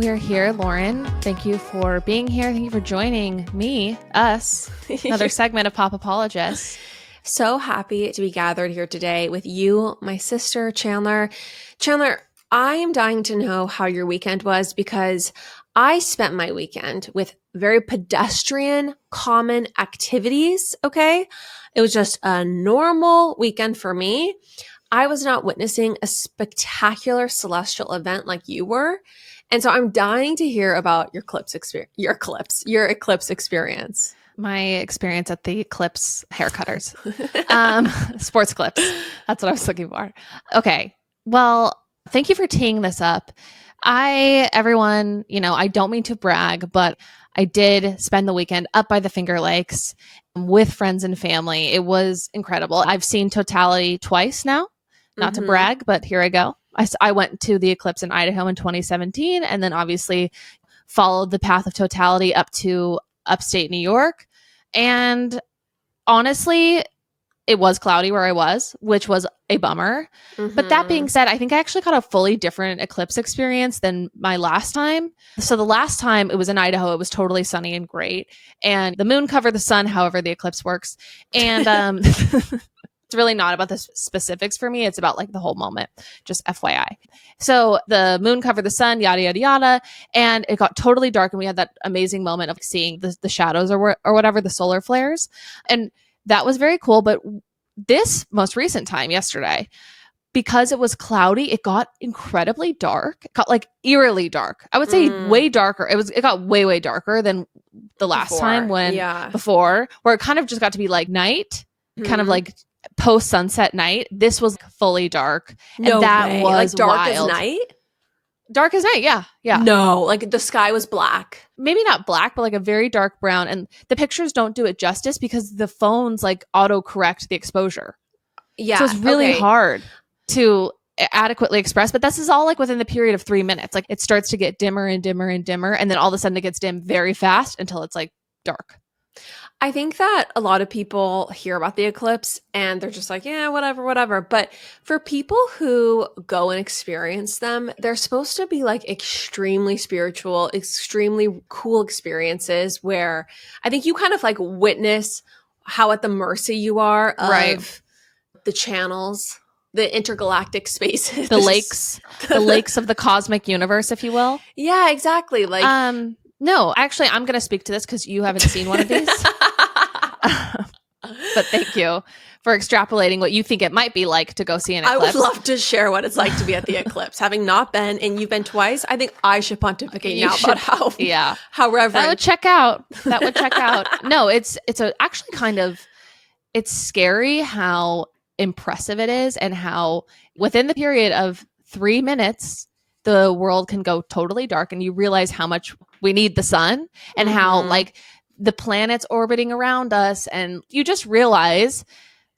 We're here, Lauren. Thank you for being here. Thank you for joining us, another segment of Pop Apologists. So happy to be gathered here today with you, my sister, Chanler. Chanler, I am dying to know how your weekend was because I spent my weekend with very pedestrian, common activities, okay? It was just a normal weekend for me. I was not witnessing a spectacular celestial event like you were. And so I'm dying to hear about your eclipse experience. My experience at the Eclipse haircutters. Sports clips. That's what I was looking for. Okay. Well, thank you for teeing this up. Everyone, I don't mean to brag, but I did spend the weekend up by the Finger Lakes with friends and family. It was incredible. I've seen totality twice now, not to brag, but here I go. I went to the eclipse in Idaho in 2017 and then obviously followed the path of totality up to upstate New York. And honestly, it was cloudy where I was, which was a bummer. But that being said, I think I actually got a fully different eclipse experience than my last time. So the last time it was in Idaho, it was totally sunny and great. And the moon covered the sun, however the eclipse works. And it's really not about the specifics for me. It's about like the whole moment, just FYI. So the moon covered the sun, yada, yada, yada. And it got totally dark. And we had that amazing moment of seeing the shadows or whatever, the solar flares. And that was very cool. But this most recent time, yesterday, because it was cloudy, it got incredibly dark. It got like eerily dark. I would say way darker. It got way, way darker than the last time before, where it kind of just got to be like night, kind of like post sunset night. This was fully dark. No and that way. was like dark wild. as night? Dark as night, yeah. No, like the sky was black. Maybe not black, but like a very dark brown. And the pictures don't do it justice because the phones like auto-correct the exposure. Yeah. So it's really hard to adequately express. But this is all like within the period of 3 minutes. Like it starts to get dimmer and dimmer and dimmer. And then all of a sudden it gets dim very fast until it's like dark. I think that a lot of people hear about the eclipse and they're just like, yeah, whatever. But for people who go and experience them, they're supposed to be like extremely spiritual, extremely cool experiences where I think you kind of like witness how at the mercy you are of the channels, the intergalactic spaces. The lakes of the cosmic universe, if you will. Yeah, exactly. Like, no, actually, I'm going to speak to this because you haven't seen one of these. But thank you for extrapolating what you think it might be like to go see an eclipse. I would love to share what it's like to be at the eclipse. Having not been, and you've been twice, I think I should pontificate about how reverent. That would check out. No, it's scary how impressive it is and how within the period of 3 minutes, the world can go totally dark and you realize how much we need the sun and how like the planets orbiting around us. And you just realize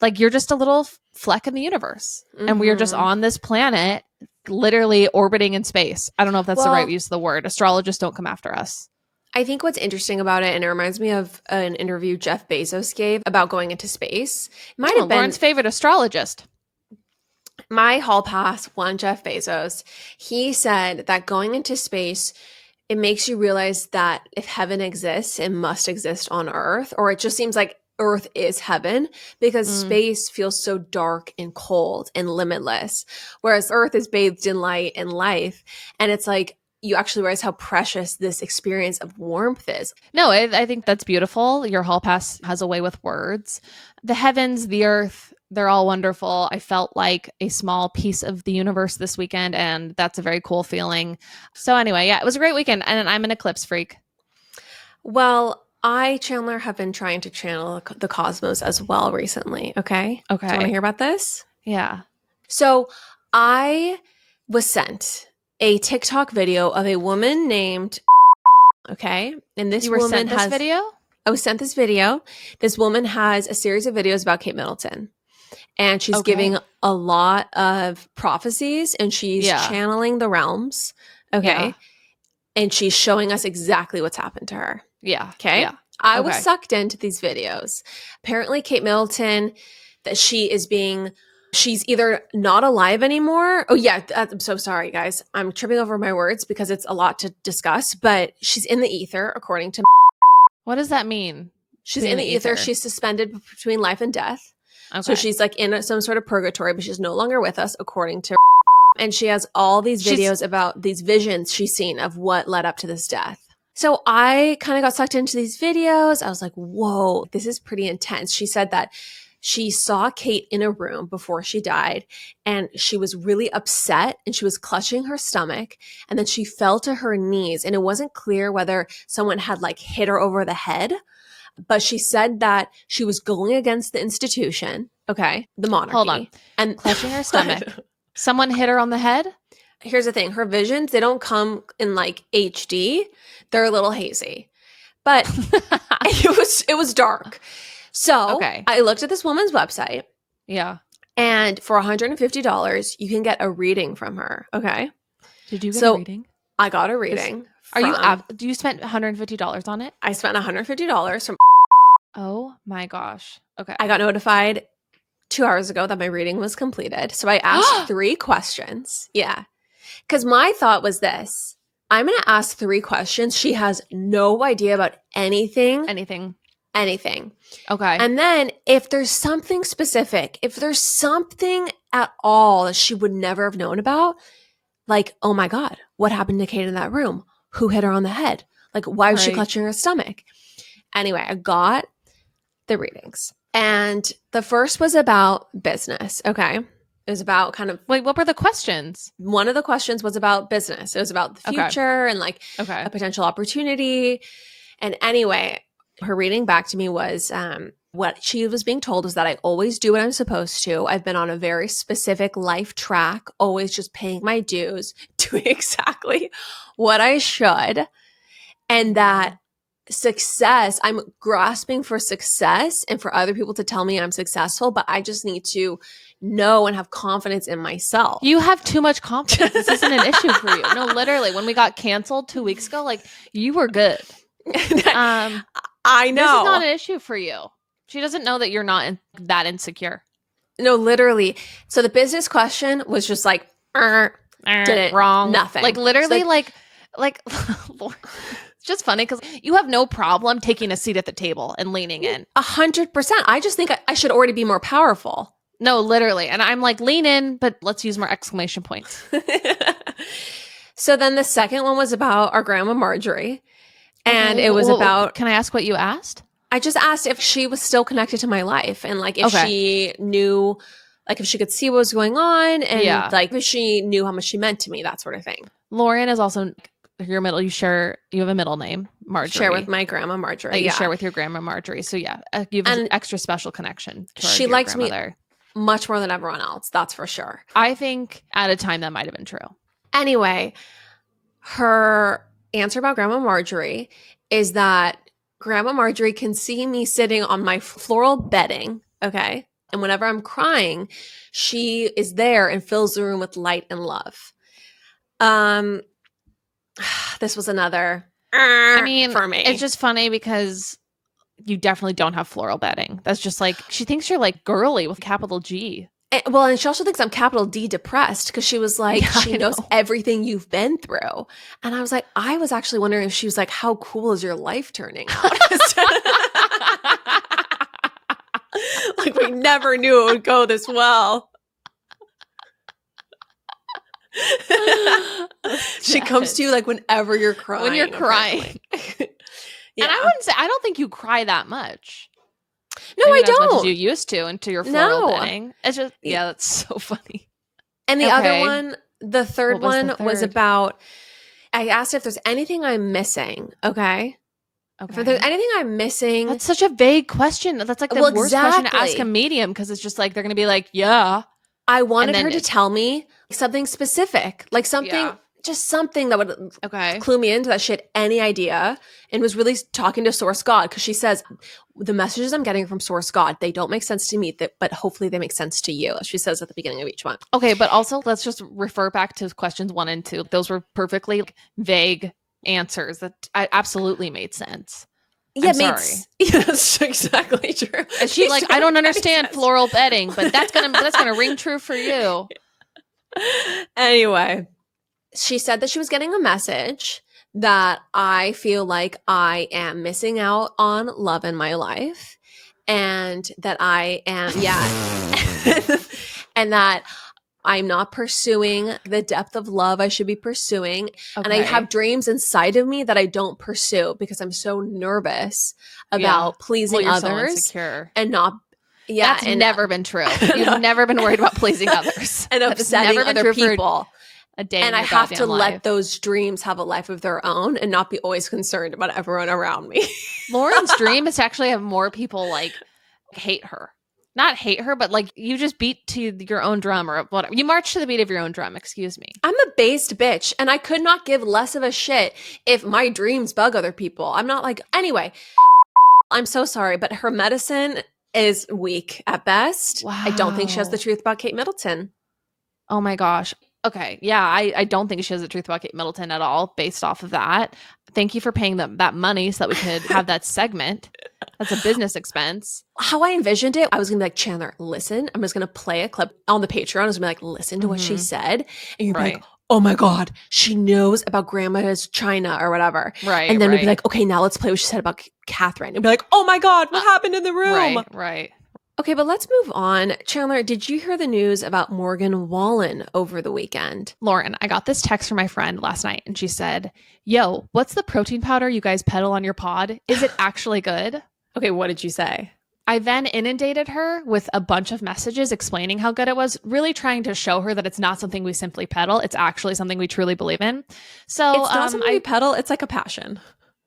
like you're just a little fleck in the universe and we're just on this planet literally orbiting in space. I don't know if that's the right use of the word. Astrologists don't come after us. I think what's interesting about it, and it reminds me of an interview Jeff Bezos gave about going into space. It might have been Lauren's favorite astrologist. My hall pass, one Jeff Bezos. He said that going into space, it makes you realize that if heaven exists, it must exist on Earth, or it just seems like Earth is heaven because space feels so dark and cold and limitless, whereas Earth is bathed in light and life. And it's like you actually realize how precious this experience of warmth is. No, I think that's beautiful. Your hall pass has a way with words. The heavens, the earth, they're all wonderful. I felt like a small piece of the universe this weekend, and that's a very cool feeling. So anyway, yeah, it was a great weekend, and I'm an eclipse freak. Well, I, Chanler, have been trying to channel the cosmos as well recently, okay? Okay. Do you want to hear about this? Yeah. So I was sent a TikTok video of a woman named okay? And this woman sent this video? I was sent this video. This woman has a series of videos about Kate Middleton. And she's giving a lot of prophecies and she's channeling the realms. Okay. Yeah. And she's showing us exactly what's happened to her. Yeah. Okay. Yeah. I was sucked into these videos. Apparently, Kate Middleton, that she is being She's either not alive anymore. Oh, yeah. I'm so sorry, guys. I'm tripping over my words because it's a lot to discuss, but she's in the ether, according to. What does that mean? She's in the ether. She's suspended between life and death. Okay. So she's like in some sort of purgatory, but she's no longer with us, according to. And she has all these videos about these visions she's seen of what led up to this death. So I kind of got sucked into these videos. I was like, whoa, this is pretty intense. She said that she saw Kate in a room before she died, and she was really upset and she was clutching her stomach, and then she fell to her knees, and it wasn't clear whether someone had like hit her over the head, but she said that she was going against the institution, okay, the monarchy. Hold on. And clutching her stomach. Someone hit her on the head? Here's the thing. Her visions, they don't come in like HD. They're a little hazy. But it was dark. So I looked at this woman's website. Yeah. And for $150, you can get a reading from her. Okay. Did you get a reading? I got a reading. Do you spend $150 on it? I spent $150 from. Oh my gosh. Okay. I got notified 2 hours ago that my reading was completed. So I asked 3 questions. Yeah. Because my thought was this. I'm going to ask 3 questions. She has no idea about anything. Anything. Okay. And then if there's something specific, if there's something at all that she would never have known about, like, oh my God, what happened to Kate in that room? Who hit her on the head? Like, why was she clutching her stomach? Anyway, I got the readings. And the first was about business. Okay. It was about kind of. Wait, what were the questions? One of the questions was about business. It was about the future and like a potential opportunity. And anyway, her reading back to me was what she was being told was that I always do what I'm supposed to. I've been on a very specific life track, always just paying my dues, doing exactly what I should. And that success, I'm grasping for success and for other people to tell me I'm successful, but I just need to know and have confidence in myself. You have too much confidence. This isn't an issue for you. No, literally, when we got canceled 2 weeks ago, like, you were good. I know. This is not an issue for you. She doesn't know that you're not that insecure. No, literally. So the business question was just like, didn't, wrong. Nothing. Like, literally, like it's just funny because you have no problem taking a seat at the table and leaning in. 100%. I just think I should already be more powerful. No, literally. And I'm like, lean in, but let's use more exclamation points. So then the second one was about our grandma Marjorie. And it was about. Can I ask what you asked? I just asked if she was still connected to my life and like if she knew, like if she could see what was going on and like if she knew how much she meant to me, that sort of thing. Lauren is also your middle. You have a middle name, Marjorie. Share with my grandma Marjorie. That you share with your grandma Marjorie. So you have an extra special connection. She liked me much more than everyone else. That's for sure. I think at a time that might have been true. Anyway, her answer about grandma Marjorie is that grandma Marjorie can see me sitting on my floral bedding. Okay. And whenever I'm crying, she is there and fills the room with light and love. This was another for me. It's just funny because you definitely don't have floral bedding. That's just like, she thinks you're like girly with capital G. And she also thinks I'm capital D depressed because she was like, she knows everything you've been through. And I was like, I was actually wondering if she was like, how cool is your life turning out? Like, we never knew it would go this well. She comes to you like whenever you're crying. When you're crying. Yeah. And I don't think you cry that much. No, I don't. As much as you used to into your floral bedding. It's just, that's so funny. And the other one, the third one was about, I asked if there's anything I'm missing. Okay. If there's anything I'm missing. That's such a vague question. That's like the worst question to ask a medium because it's just like, they're going to be like, yeah. I wanted her to tell me something specific, like something, just something that would clue me into that she had any idea and was really talking to Source God because she says, the messages I'm getting from Source God, they don't make sense to me, but hopefully they make sense to you, she says at the beginning of each one. Okay, but also let's just refer back to questions 1 and 2. Those were perfectly vague answers that absolutely made sense. Yeah, I'm sorry. Yeah, that's exactly true. And she's like, I don't understand floral bedding, but that's gonna ring true for you. Anyway, she said that she was getting a message that I feel like I am missing out on love in my life, and that I am, and that I'm not pursuing the depth of love I should be pursuing. Okay. And I have dreams inside of me that I don't pursue because I'm so nervous about pleasing you're so others insecure. and not. Yeah, That's never been true. You've never been worried about pleasing others and upsetting other people. A day and I have to let those dreams have a life of their own and not be always concerned about everyone around me. Lauren's dream is to actually have more people like hate her. Not hate her, but like you just beat to your own drum or whatever. You march to the beat of your own drum, excuse me. I'm a based bitch and I could not give less of a shit if my dreams bug other people. I'm not like, anyway, I'm so sorry, but her medicine is weak at best. Wow. I don't think she has the truth about Kate Middleton. Oh my gosh. Okay. Yeah, I don't think she has the truth about Kate Middleton at all based off of that. Thank you for paying them that money so that we could have that segment. That's a business expense. How I envisioned it, I was going to be like, Chanler, listen, I'm just going to play a clip on the Patreon. I was going to be like, listen to what she said. And you'd be like, oh my God, she knows about grandma's China or whatever. Right. And then we'd be like, okay, now let's play what she said about Catherine. And be like, oh my God, what happened in the room? Right. Okay, but let's move on. Chanler, did you hear the news about Morgan Wallen over the weekend? Lauren, I got this text from my friend last night and she said, yo, what's the protein powder you guys peddle on your pod? Is it actually good? Okay, what did you say? I then inundated her with a bunch of messages explaining how good it was, really trying to show her that it's not something we simply peddle. It's actually something we truly believe in. So it's not something we peddle. It's like a passion.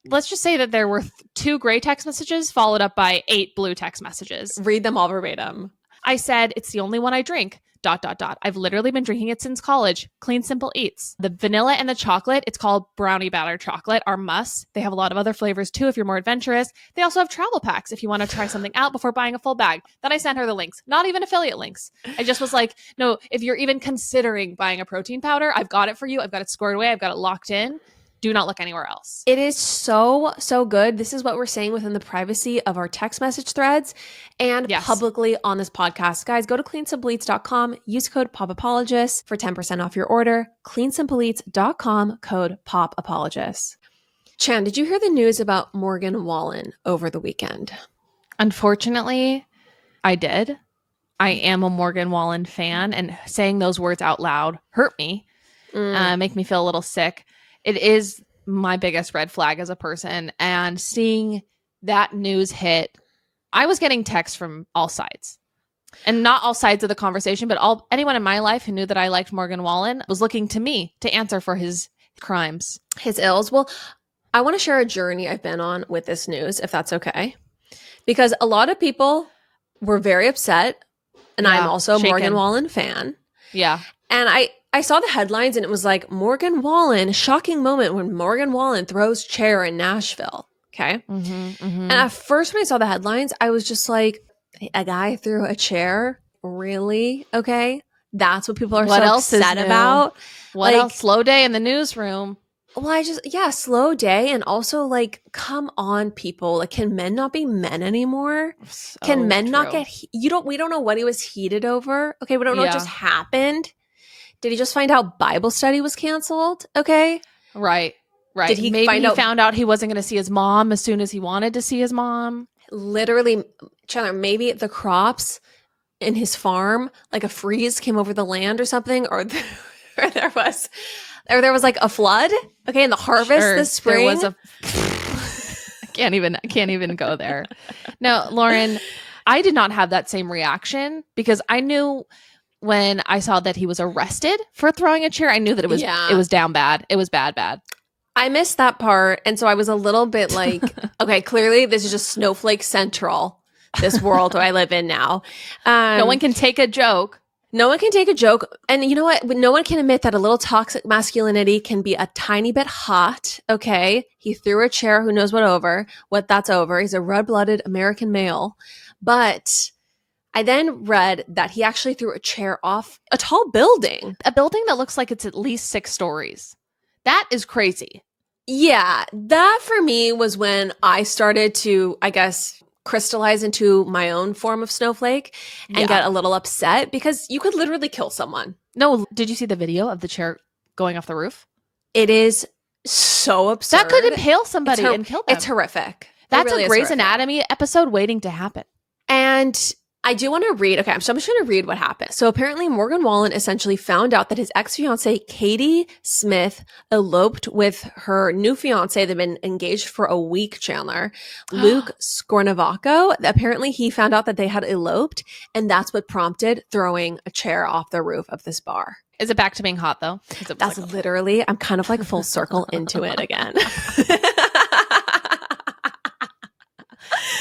Let's just say that there were 2 gray text messages followed up by 8 blue text messages. Read them all verbatim. I said, it's the only one I drink, ... I've literally been drinking it since college. Clean, simple eats. The vanilla and the chocolate, it's called brownie batter chocolate, are musts. They have a lot of other flavors too if you're more adventurous. They also have travel packs if you want to try something out before buying a full bag. Then I sent her the links, not even affiliate links. I just was like, no, if you're even considering buying a protein powder, I've got it for you. I've got it squared away. I've got it locked in. Do not look anywhere else. It is so good. This is what we're saying within the privacy of our text message threads and publicly on this podcast. Guys, go to cleansimpleeats.com, use code POPAPOLOGIST for 10% off your order. cleansimpleeats.com, code POPAPOLOGIST. Chan, did you hear the news about Morgan Wallen over the weekend? Unfortunately, I did. I am a Morgan Wallen fan, and saying those words out loud hurt me, make me feel a little sick. It is my biggest red flag as a person. And seeing that news hit, I was getting texts from all sides. And not all sides of the conversation, but anyone in my life who knew that I liked Morgan Wallen was looking to me to answer for his crimes. His ills. Well, I want to share a journey I've been on with this news, if that's okay. Because a lot of people were very upset. And I'm also a Morgan Wallen fan. Yeah. And I saw the headlines and it was like, Morgan Wallen, shocking moment when Morgan Wallen throws chair in Nashville. Okay. And at first when I saw the headlines, I was just like, a guy threw a chair? Really? Okay. That's what people are so upset about. What else? Slow day in the newsroom. Well, slow day. And also like, come on, people. Like, can men not be men anymore? So can men not true. we don't know what he was heated over. Okay. We don't know what just happened. Did he just find out Bible study was canceled? Okay. Right. Did he found out he wasn't going to see his mom as soon as he wanted to see his mom? Literally, Chandler, maybe the crops in his farm, like a freeze came over the land or something, or there was like a flood. Okay, in the harvest this spring. There was I can't even go there. No, Lauren, I did not have that same reaction because I knew when I saw that he was arrested for throwing a chair, I knew that it was down bad. It was bad. I missed that part. And so I was a little bit like, okay, clearly this is just snowflake central, this world I live in now. No one can take a joke. No one can take a joke. And you know what? No one can admit that a little toxic masculinity can be a tiny bit hot. Okay. He threw a chair. Who knows what that's over. He's a red-blooded American male. But I then read that he actually threw a chair off a tall building. A building that looks like it's at least 6 stories. That is crazy. Yeah, that for me was when I started to, I guess, crystallize into my own form of snowflake and get a little upset because you could literally kill someone. No, did you see the video of the chair going off the roof? It is so absurd. That could impale somebody and kill them. It's horrific. That's a Grey's Anatomy episode waiting to happen. And I do want to read. Okay, so I'm just going to read what happened. So apparently Morgan Wallen essentially found out that his ex-fiancée, Katie Smith, eloped with her new fiancé. They've been engaged for a week, Chanler. Luke Scornavaco. Apparently he found out that they had eloped, and that's what prompted throwing a chair off the roof of this bar. Is it back to being hot, though? That's like, literally, I'm kind of like full circle into it again.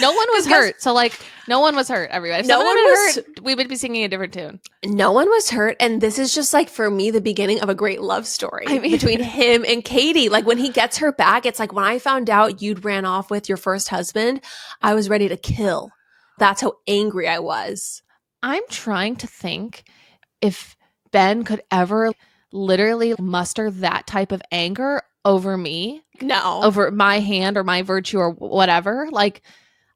No one was hurt. So, like, no one was hurt, everybody. If someone was hurt, we would be singing a different tune. No one was hurt. And this is just, like, for me, the beginning of a great love story between him and Katie. Like, when he gets her back, it's like, when I found out you'd ran off with your first husband, I was ready to kill. That's how angry I was. I'm trying to think if Ben could ever literally muster that type of anger over me. No. Over my hand or my virtue or whatever. Like,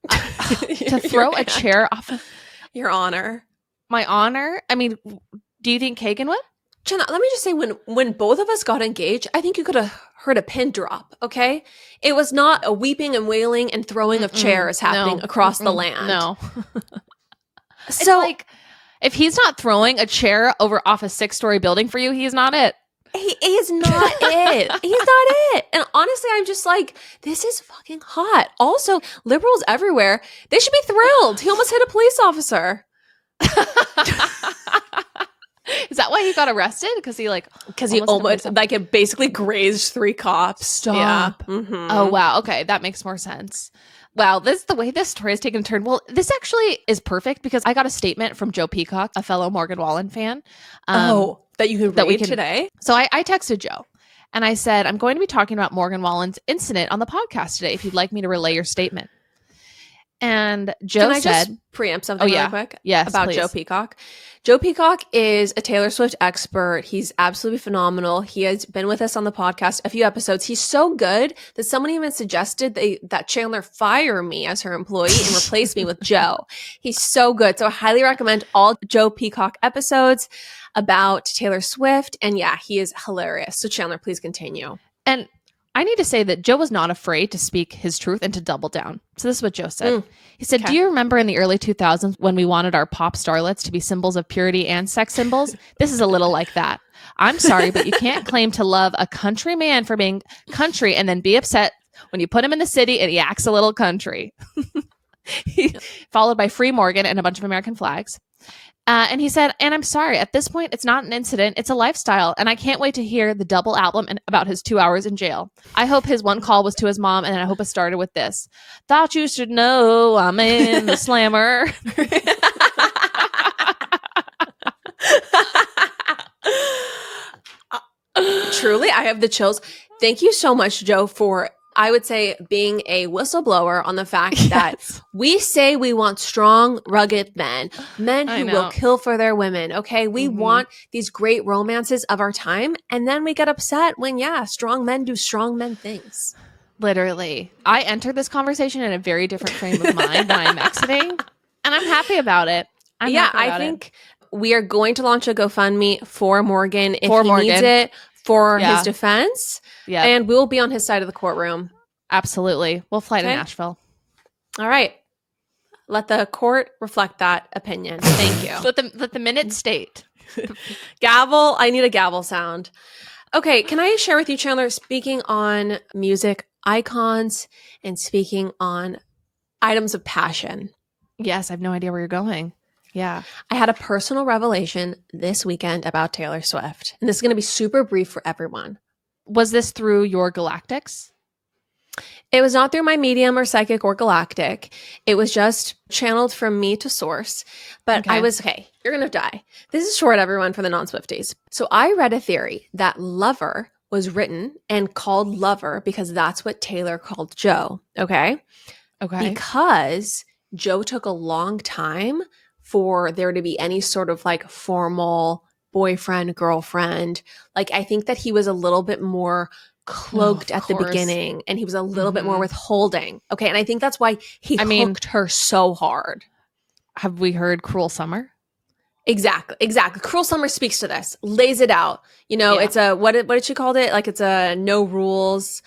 to throw a chair off of your honor. My honor? I mean, do you think Kagan would? Jenna, let me just say, when both of us got engaged, I think you could have heard a pin drop, okay? It was not a weeping and wailing and throwing of chairs happening across the land. No. So, like, if he's not throwing a chair off a 6-story building for you, he's not it. He is not it. He's not it. And honestly, I'm just like, this is fucking hot. Also, liberals everywhere, they should be thrilled. He almost hit a police officer. Is that why he got arrested? Because he almost like it basically grazed 3 cops. Stop. Yeah. Mm-hmm. Oh, wow. Okay. That makes more sense. Wow. The way this story has taken a turn. Well, this actually is perfect because I got a statement from Joe Peacock, a fellow Morgan Wallen fan. That you can read today? So I texted Joe and I said, I'm going to be talking about Morgan Wallen's incident on the podcast today if you'd like me to relay your statement. And Joe said, just preempt something really quick? Yes, about please. Joe Peacock. Joe Peacock is a Taylor Swift expert. He's absolutely phenomenal. He has been with us on the podcast a few episodes. He's so good that someone even suggested that Chanler fire me as her employee and replace me with Joe. He's so good. So I highly recommend all Joe Peacock episodes about Taylor Swift. And yeah, he is hilarious. So Chanler, please continue. And I need to say that Joe was not afraid to speak his truth and to double down. So this is what Joe said. He said, Do you remember in the early 2000s when we wanted our pop starlets to be symbols of purity and sex symbols? This is a little like that. I'm sorry, but you can't claim to love a country man for being country and then be upset when you put him in the city and he acts a little country. Followed by Free Morgan and a bunch of American flags. And he said, and I'm sorry, at this point, it's not an incident, it's a lifestyle. And I can't wait to hear the double album about his 2 hours in jail. I hope his one call was to his mom, and I hope it started with this. Thought you should know I'm in the slammer. Truly, I have the chills. Thank you so much, Joe, for, I would say, being a whistleblower on the fact that we say we want strong, rugged men who will kill for their women. Okay. We want these great romances of our time. And then we get upset when, strong men do strong men things. Literally. I entered this conversation in a very different frame of mind than I'm exiting. And I'm happy about it. I think we are going to launch a GoFundMe for Morgan if he needs it for his defense. Yeah. And we will be on his side of the courtroom. Absolutely. We'll fly to Nashville. All right. Let the court reflect that opinion. Thank you. let the minute state. Gavel. I need a gavel sound. Okay. Can I share with you, Chanler, speaking on music icons and speaking on items of passion? Yes. I have no idea where you're going. Yeah. I had a personal revelation this weekend about Taylor Swift. And this is going to be super brief for everyone. Was this through your galactics? It was not through my medium or psychic or galactic. It was just channeled from me to source. But I was, you're going to die. This is short, everyone, for the non-Swifties. So I read a theory that Lover was written and called Lover because that's what Taylor called Joe. Okay. Because Joe took a long time for there to be any sort of like formal boyfriend, girlfriend. Like, I think that he was a little bit more cloaked at the beginning and he was a little bit more withholding. Okay. And I think that's why he hooked her so hard. Have we heard Cruel Summer? Exactly. Cruel Summer speaks to this, lays it out. You know, it's a, what did she called it? Like it's a no rules.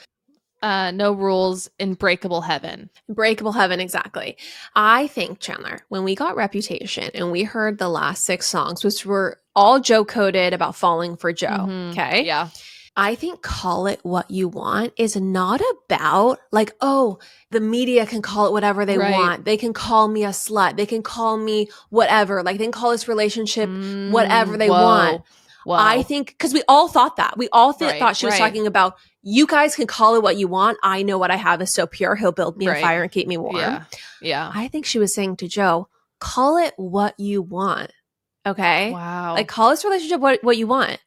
No rules, unbreakable heaven. Breakable heaven, exactly. I think, Chanler, when we got Reputation and we heard the last 6 songs, which were all Joe coded about falling for Joe, okay? Yeah. I think Call It What You Want is not about like, oh, the media can call it whatever they want. They can call me a slut. They can call me whatever. Like they can call this relationship whatever they want. Whoa. I think, because we all thought that. We all thought she was talking about, you guys can call it what you want. I know what I have is so pure. He'll build me a fire and keep me warm. Yeah. I think she was saying to Joe, call it what you want. Okay? Wow. Like call this relationship what you want.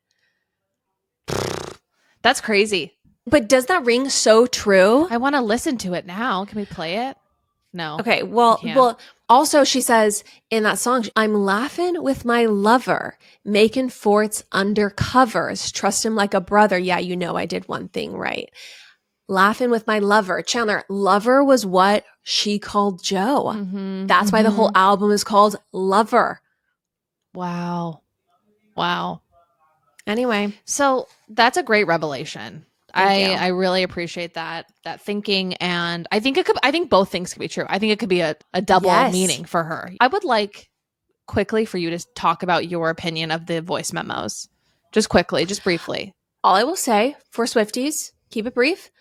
That's crazy. But does that ring so true? I want to listen to it now. Can we play it? No. Okay. Well, also she says in that song, I'm laughing with my lover, making forts under covers, trust him like a brother. Yeah, you know I did one thing right. Laughing with my lover. Chanler, lover was what she called Joe. That's why the whole album is called Lover. Wow. Anyway. So that's a great revelation. I really appreciate that thinking, and I think both things could be true. I think it could be a double meaning for her. I would like quickly for you to talk about your opinion of the voice memos. Just quickly, just briefly. All I will say for Swifties, keep it brief.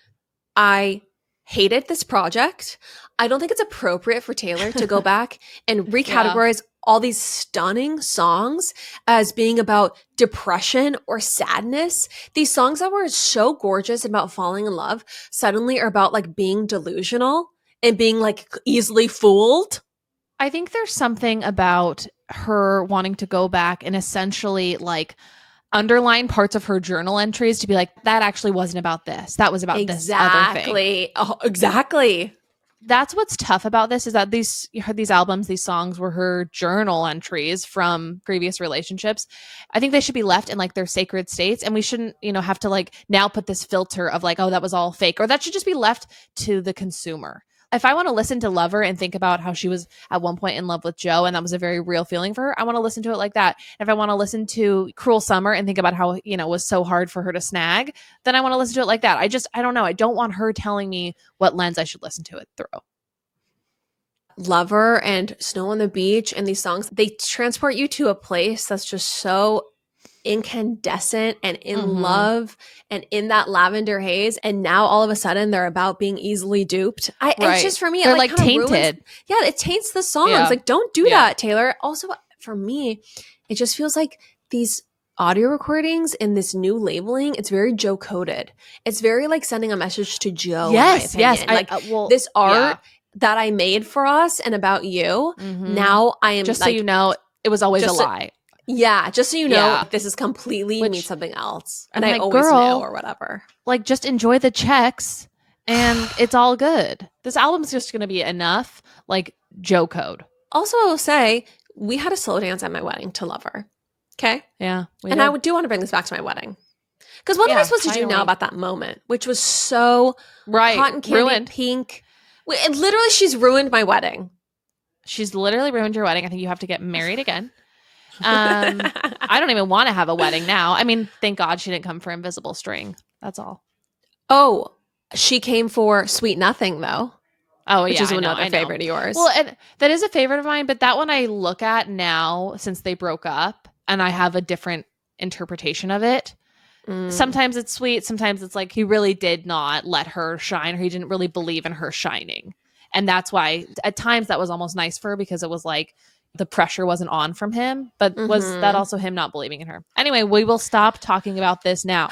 I hated this project. I don't think it's appropriate for Taylor to go back and recategorize all these stunning songs as being about depression or sadness. These songs that were so gorgeous about falling in love suddenly are about like being delusional and being like easily fooled. I think there's something about her wanting to go back and essentially like underline parts of her journal entries to be like, that actually wasn't about this. That was about this other thing. Oh, exactly. That's what's tough about this is that these albums, these songs were her journal entries from previous relationships. I think they should be left in like their sacred states, and we shouldn't, have to like now put this filter of like, oh, that was all fake, or that should just be left to the consumer. If I want to listen to Lover and think about how she was at one point in love with Joe and that was a very real feeling for her, I want to listen to it like that. And if I want to listen to Cruel Summer and think about how, it was so hard for her to snag, then I want to listen to it like that. I don't know. I don't want her telling me what lens I should listen to it through. Lover and Snow on the Beach and these songs, they transport you to a place that's just so incandescent and in love and in that lavender haze, and now all of a sudden they're about being easily duped. It's just, for me, they're like tainted. It taints the songs. Like, don't do that, Taylor. Also, for me, it just feels like these audio recordings and this new labeling, it's very Joe coded. It's very like sending a message to Joe. Yes. This art that I made for us and about you, now I am just like, so you know, it was always a lie. Yeah, just so you know, this is completely means something else. And I always know or whatever. Like, just enjoy the checks and it's all good. This album's just going to be enough, like, Joe code. Also, I will say, we had a slow dance at my wedding to Lover. Okay? Yeah. And I do want to bring this back to my wedding. Because what am I supposed to do now about that moment? Which was so cotton candy ruined. Pink. And literally, she's ruined my wedding. She's literally ruined your wedding. I think you have to get married again. I don't even want to have a wedding now. I mean, thank God she didn't come for Invisible String. That's all. Oh, she came for Sweet Nothing, though. Oh, which is another favorite of yours. Well, and that is a favorite of mine, but that one I look at now since they broke up, and I have a different interpretation of it. Sometimes it's sweet. Sometimes it's like he really did not let her shine, or he didn't really believe in her shining. And that's why at times that was almost nice for her, because it was like the pressure wasn't on from him, but was that also him not believing in her? Anyway, we will stop talking about this now.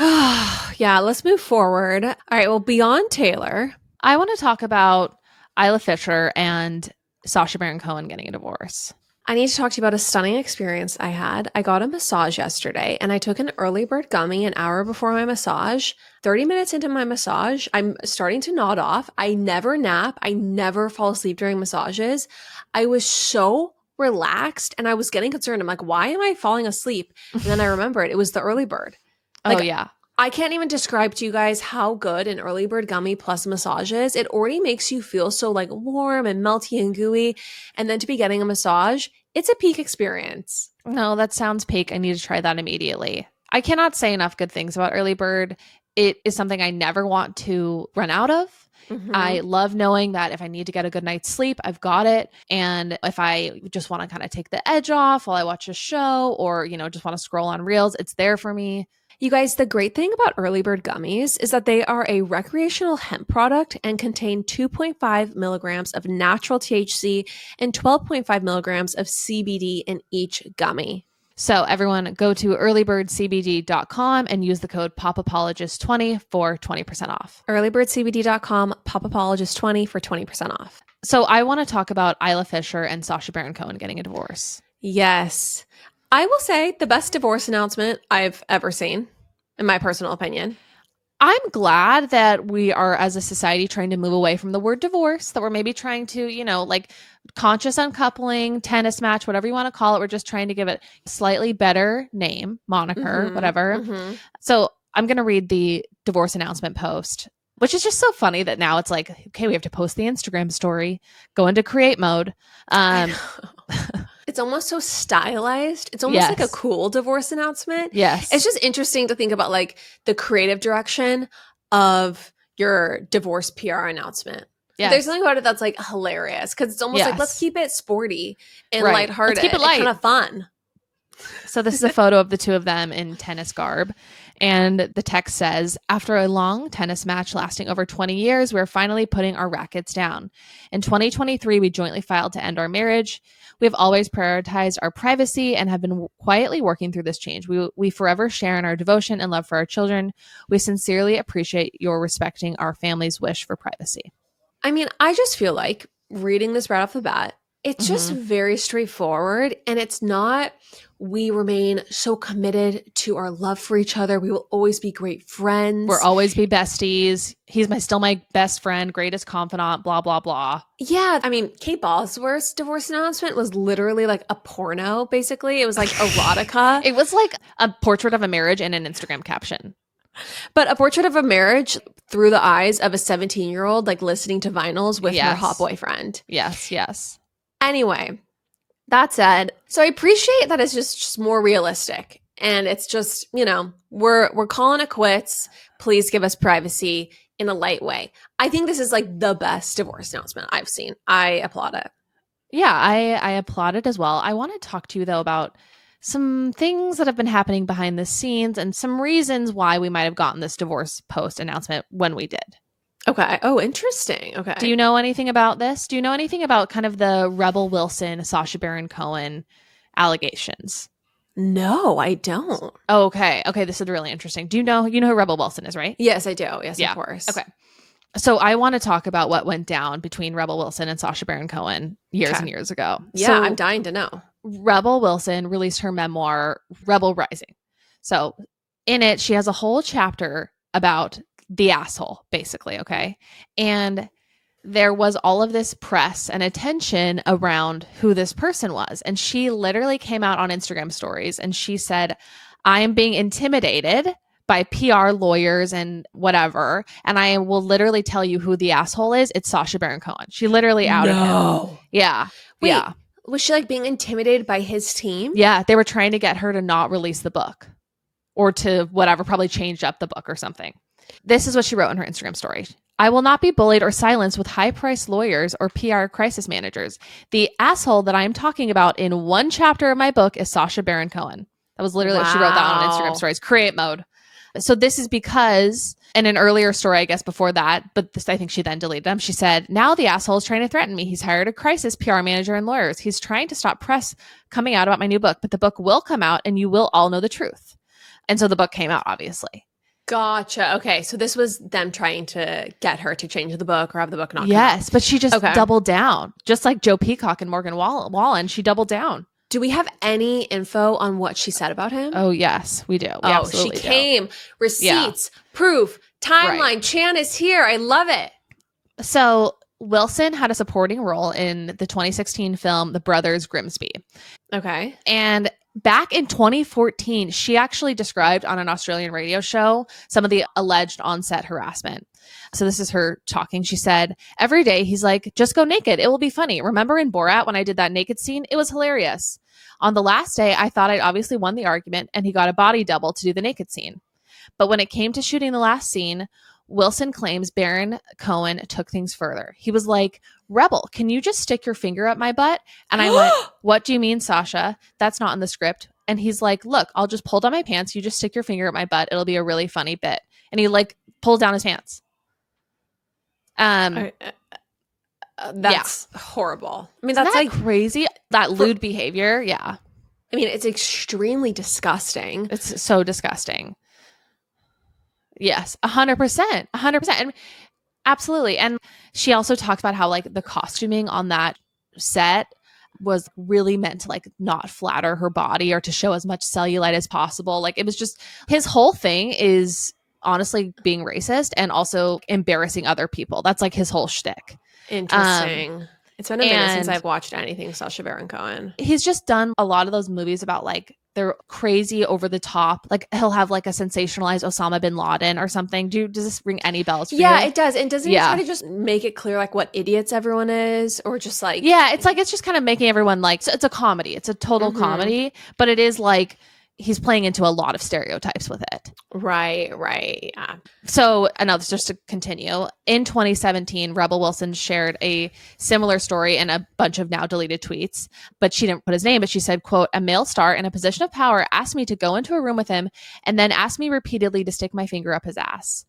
Yeah, let's move forward. All right, well, beyond Taylor, I want to talk about Isla Fisher and Sacha Baron Cohen getting a divorce. I need to talk to you about a stunning experience I had. I got a massage yesterday, and I took an early bird gummy an hour before my massage. 30 minutes into my massage, I'm starting to nod off. I never nap. I never fall asleep during massages. I was so relaxed, and I was getting concerned. I'm like, why am I falling asleep? And then I remembered it was the early bird. Like, oh, yeah. I can't even describe to you guys how good an early bird gummy plus massage is. It already makes you feel so like warm and melty and gooey. And then to be getting a massage, it's a peak experience. No, that sounds peak. I need to try that immediately. I cannot say enough good things about early bird. It is something I never want to run out of. I love knowing that if I need to get a good night's sleep, I've got it. And if I just want to kind of take the edge off while I watch a show or, just want to scroll on reels, it's there for me. You guys, the great thing about early bird gummies is that they are a recreational hemp product and contain 2.5 milligrams of natural THC and 12.5 milligrams of CBD in each gummy. So everyone go to earlybirdcbd.com and use the code POPApologist20 for 20% off. Earlybirdcbd.com, POPApologist20 for 20% off. So I want to talk about Isla Fisher and Sacha Baron Cohen getting a divorce. Yes. I will say the best divorce announcement I've ever seen, in my personal opinion. I'm glad that we are, as a society, trying to move away from the word divorce, that we're maybe trying to, like conscious uncoupling, tennis match, whatever you want to call it. We're just trying to give it a slightly better name, moniker, whatever. So I'm going to read the divorce announcement post, which is just so funny that now it's like, okay, we have to post the Instagram story, go into create mode. It's almost so stylized. It's almost like a cool divorce announcement. Yes. It's just interesting to think about like the creative direction of your divorce PR announcement. Yes. There's something about it that's like hilarious because it's almost like, let's keep it sporty and lighthearted. Let's keep it light. Kind of fun. So this is a photo of the two of them in tennis garb. And the text says, after a long tennis match lasting over 20 years, we're finally putting our rackets down. In 2023, we jointly filed to end our marriage. We have always prioritized our privacy and have been quietly working through this change. We forever share in our devotion and love for our children. We sincerely appreciate your respecting our family's wish for privacy. I mean, I just feel like reading this right off the bat, it's just very straightforward. And it's not, we remain so committed to our love for each other. We will always be great friends. We'll always be besties. He's still my best friend, greatest confidant, blah, blah, blah. Yeah. I mean, Kate Bosworth's divorce announcement was literally like a porno, basically. It was like erotica. It was like a portrait of a marriage and an Instagram caption. But a portrait of a marriage through the eyes of a 17-year-old, like listening to vinyls with her hot boyfriend. Yes, yes. Anyway, that said, so I appreciate that it's just more realistic. And it's just, we're calling it quits. Please give us privacy in a light way. I think this is like the best divorce announcement I've seen. I applaud it. Yeah, I applaud it as well. I want to talk to you, though, about some things that have been happening behind the scenes and some reasons why we might have gotten this divorce post announcement when we did. Okay. Oh, interesting. Okay. Do you know anything about this? Do you know anything about kind of the Rebel Wilson, Sacha Baron Cohen allegations? No, I don't. Oh, okay. Okay, this is really interesting. Do you know who Rebel Wilson is, right? Yes, I do. Yes, of course. Okay. So I want to talk about what went down between Rebel Wilson and Sacha Baron Cohen years and years ago. Yeah, so, I'm dying to know. Rebel Wilson released her memoir, Rebel Rising. So in it, she has a whole chapter about the asshole, basically, okay? And there was all of this press and attention around who this person was. And she literally came out on Instagram stories and she said, I am being intimidated by PR lawyers and whatever. And I will literally tell you who the asshole is. It's Sacha Baron Cohen. She literally outed him. Yeah. Wait, yeah. Was she like being intimidated by his team? Yeah. They were trying to get her to not release the book or to whatever, probably change up the book or something. This is what she wrote in her Instagram story. I will not be bullied or silenced with high-priced lawyers or PR crisis managers. The asshole that I am talking about in one chapter of my book is Sacha Baron Cohen. That was literally, she wrote that on Instagram stories, create mode. So this is because, in an earlier story, I guess before that, but this, I think she then deleted them. She said, now the asshole is trying to threaten me. He's hired a crisis PR manager and lawyers. He's trying to stop press coming out about my new book, but the book will come out and you will all know the truth. And so the book came out, obviously. Gotcha. Okay. So this was them trying to get her to change the book or have the book not come out. Yes, but she just doubled down. Just like Joe Peacock and Morgan Wallen, she doubled down. Do we have any info on what she said about him? Oh, yes, we do. We she came. Receipts, proof, timeline. Right. Chan is here. I love it. So Wilson had a supporting role in the 2016 film The Brothers Grimsby. Okay. And Back in 2014, she actually described on an Australian radio show some of the alleged on-set harassment. So this is her talking. She said, every day he's like, just go naked. It will be funny. Remember in Borat when I did that naked scene? It was hilarious. On the last day, I thought I'd obviously won the argument and he got a body double to do the naked scene. But when it came to shooting the last scene, Wilson claims Baron Cohen took things further. He was like, Rebel, can you just stick your finger up my butt? And I went, what do you mean, Sacha? That's not in the script. And he's like, look, I'll just pull down my pants. You just stick your finger up my butt. It'll be a really funny bit. And he like pulled down his pants. That's horrible. I mean, Isn't that's that like crazy. That lewd behavior. Yeah. I mean, it's extremely disgusting. It's so disgusting. Yes, 100%. 100%. And absolutely. And she also talked about how like the costuming on that set was really meant to like not flatter her body or to show as much cellulite as possible. Like it was just his whole thing is honestly being racist and also embarrassing other people. That's like his whole shtick. Interesting. It's been a minute since I've watched anything Sacha Baron Cohen. He's just done a lot of those movies about like they're crazy over the top. Like he'll have like a sensationalized Osama bin Laden or something. Does this ring any bells for you? Yeah, it does. And doesn't he try to just make it clear like what idiots everyone is or just like it's like it's just kind of making everyone like it's a comedy. It's a total comedy, but it is like he's playing into a lot of stereotypes with it. Right. Yeah. So, just to continue, in 2017, Rebel Wilson shared a similar story in a bunch of now deleted tweets, but she didn't put his name, but she said, quote, a male star in a position of power asked me to go into a room with him and then asked me repeatedly to stick my finger up his ass.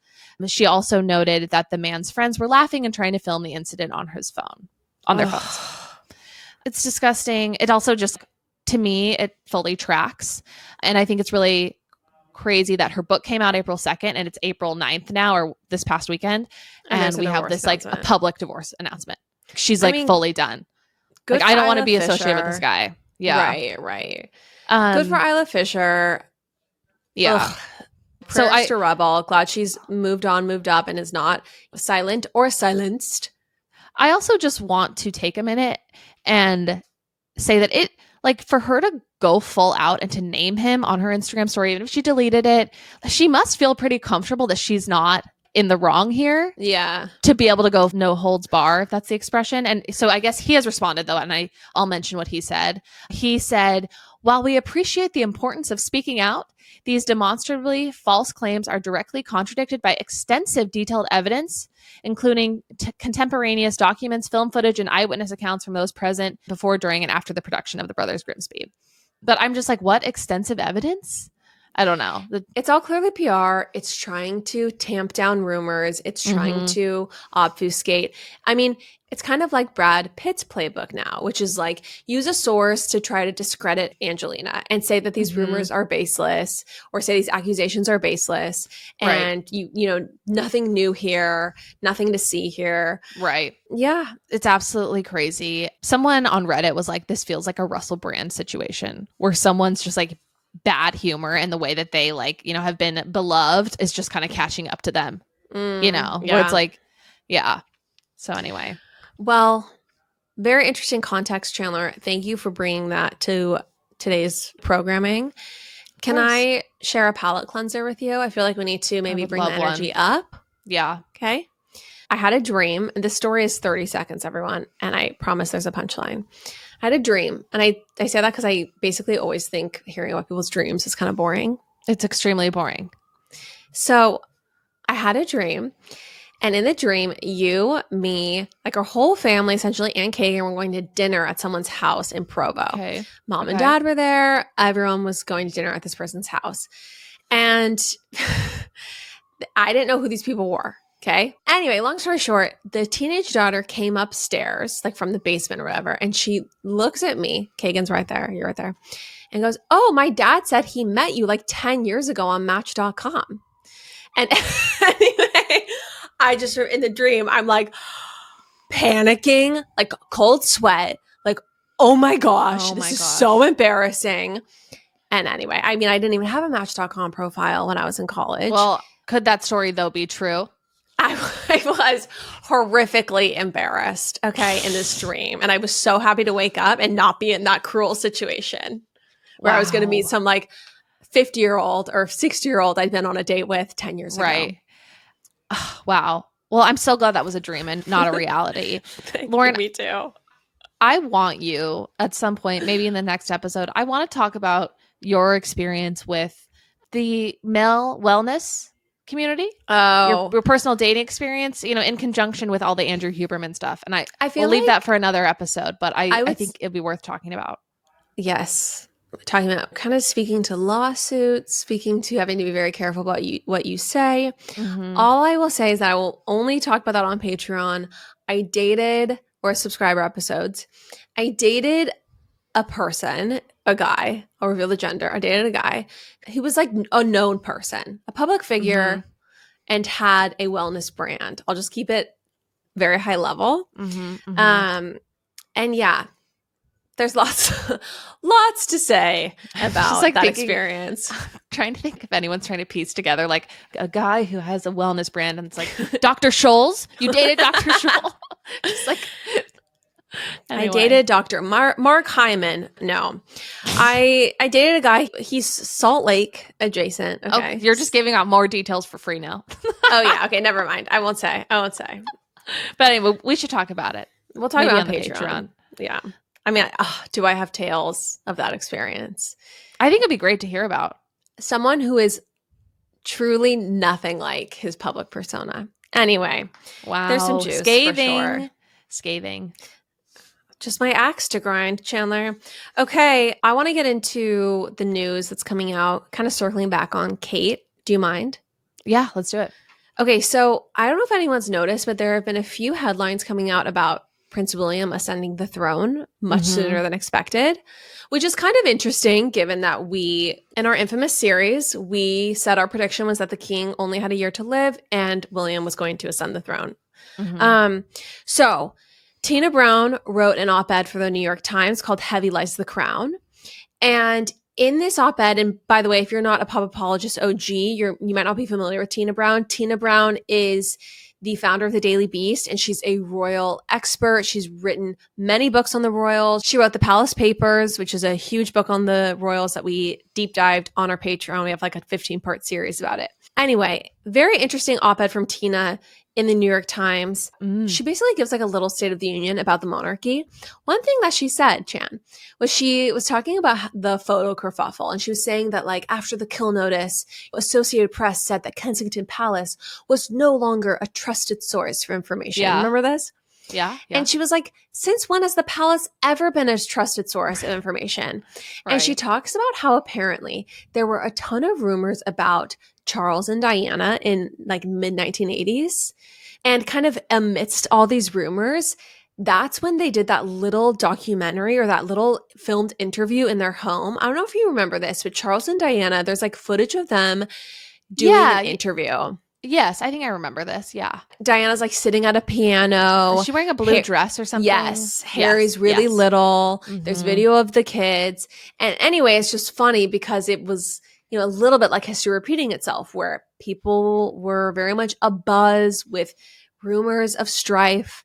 She also noted that the man's friends were laughing and trying to film the incident on his phone, on their phones. It's disgusting. It also just, to me, it fully tracks. And I think it's really crazy that her book came out April 2nd and it's April 9th now, or this past weekend. And we have this like a public divorce announcement. She's like fully done. Like, I don't want to be associated with this guy. Yeah. Right. Good for Isla Fisher. Yeah. Ugh. Prayers to Rebel. Glad she's moved on, moved up, and is not silent or silenced. I also just want to take a minute and say that it, like, for her to go full out and to name him on her Instagram story, even if she deleted it, she must feel pretty comfortable that she's not in the wrong here. Yeah. To be able to go no holds bar, if that's the expression. And so I guess he has responded, though, and I'll mention what he said. He said, while we appreciate the importance of speaking out, these demonstrably false claims are directly contradicted by extensive detailed evidence, including contemporaneous documents, film footage, and eyewitness accounts from those present before, during, and after the production of The Brothers Grimsby. But I'm just like, what extensive evidence? I don't know. It's all clearly PR. It's trying to tamp down rumors. It's trying to obfuscate. I mean, it's kind of like Brad Pitt's playbook now, which is like use a source to try to discredit Angelina and say that these rumors are baseless or say these accusations are baseless and you know, nothing new here, nothing to see here. Right. Yeah. It's absolutely crazy. Someone on Reddit was like, this feels like a Russell Brand situation where someone's just like bad humor and the way that they like, you know, have been beloved is just kind of catching up to them, you know, where it's like, yeah. So anyway. Well, very interesting context, Chanler. Thank you for bringing that to today's programming. Can I share a palate cleanser with you? I feel like we need to maybe bring the energy up. Yeah. Okay. I had a dream. This story is 30 seconds, everyone. And I promise there's a punchline. I had a dream. And I say that because I basically always think hearing about people's dreams is kind of boring. It's extremely boring. So I had a dream. And in the dream, you, me, like our whole family essentially, and Kagan were going to dinner at someone's house in Provo. Okay. Mom and dad were there. Everyone was going to dinner at this person's house. And I didn't know who these people were. Okay. Anyway, long story short, the teenage daughter came upstairs, like from the basement or whatever, and she looks at me. Kagan's right there. You're right there. And goes, oh, my dad said he met you like 10 years ago on Match.com. And anyway, I just, in the dream, I'm like panicking, like cold sweat, like, oh my gosh, this is so embarrassing. And anyway, I mean, I didn't even have a Match.com profile when I was in college. Well, could that story, though, be true? I was horrifically embarrassed, okay, in this dream. And I was so happy to wake up and not be in that cruel situation. where I was going to meet Wow. some like 50-year-old or 60-year-old I'd been on a date with 10 years ago. Right. Wow. Well, I'm so glad that was a dream and not a reality. Lauren, me too. I want you at some point, maybe in the next episode, I want to talk about your experience with the male wellness community. Oh, Your personal dating experience, in conjunction with all the Andrew Huberman stuff. And I feel will leave like that for another episode, but I would think it'd be worth talking about. Yes. Talking about kind of speaking to lawsuits, speaking to having to be very careful about what you say. Mm-hmm. All I will say is that I will only talk about that on Patreon. I dated, or subscriber episodes, I dated a person, a guy, I'll reveal the gender. I dated a guy who was like a known person, a public figure, and had a wellness brand. I'll just keep it very high level. And yeah, there's lots to say about that experience. I'm trying to think if anyone's trying to piece together like a guy who has a wellness brand and it's like Dr. Scholl's. You dated Dr. Scholl? Just like anyway. I dated Dr. Mark Hyman. No, I dated a guy. He's Salt Lake adjacent. Okay, you're just giving out more details for free now. Oh yeah. Okay, never mind. I won't say. But anyway, we should talk about it. We'll talk about it on Patreon. Yeah. I mean, do I have tales of that experience? I think it'd be great to hear about. Someone who is truly nothing like his public persona. Anyway. Wow. There's some juice Scathing. for sure. Scathing. Just my axe to grind, Chanler. Okay, I want to get into the news that's coming out, kind of circling back on Kate. Do you mind? Yeah, let's do it. Okay, so I don't know if anyone's noticed, but there have been a few headlines coming out about Prince William ascending the throne much sooner than expected, which is kind of interesting given that in our infamous series, we said our prediction was that the king only had a year to live and William was going to ascend the throne. So Tina Brown wrote an op-ed for the New York Times called Heavy Lies the Crown. And in this op-ed, and by the way, if you're not a pop apologist OG, you might not be familiar with Tina Brown. Tina Brown is the founder of the Daily Beast, and she's a royal expert. She's written many books on the royals. She wrote the Palace Papers, which is a huge book on the royals that we deep dived on our Patreon. We have like a 15-part series about it. Anyway, very interesting op-ed from Tina in the New York Times. She basically gives like a little State of the Union about the monarchy. One thing that she said, Chan, was she was talking about the photo kerfuffle, and she was saying that like after the kill notice, Associated Press said that Kensington Palace was no longer a trusted source for information. Yeah. Remember this? Yeah. And she was like, since when has the palace ever been a trusted source of information? Right. And she talks about how apparently there were a ton of rumors about Charles and Diana in like mid-1980s. And kind of amidst all these rumors, that's when they did that little documentary or that little filmed interview in their home. I don't know if you remember this, but Charles and Diana, there's like footage of them doing an interview. Yes, I think I remember this. Yeah. Diana's like sitting at a piano. Is she wearing a blue dress or something? Yes. Harry's really little. Mm-hmm. There's video of the kids. And anyway, it's just funny because it was, a little bit like history repeating itself, where people were very much abuzz with rumors of strife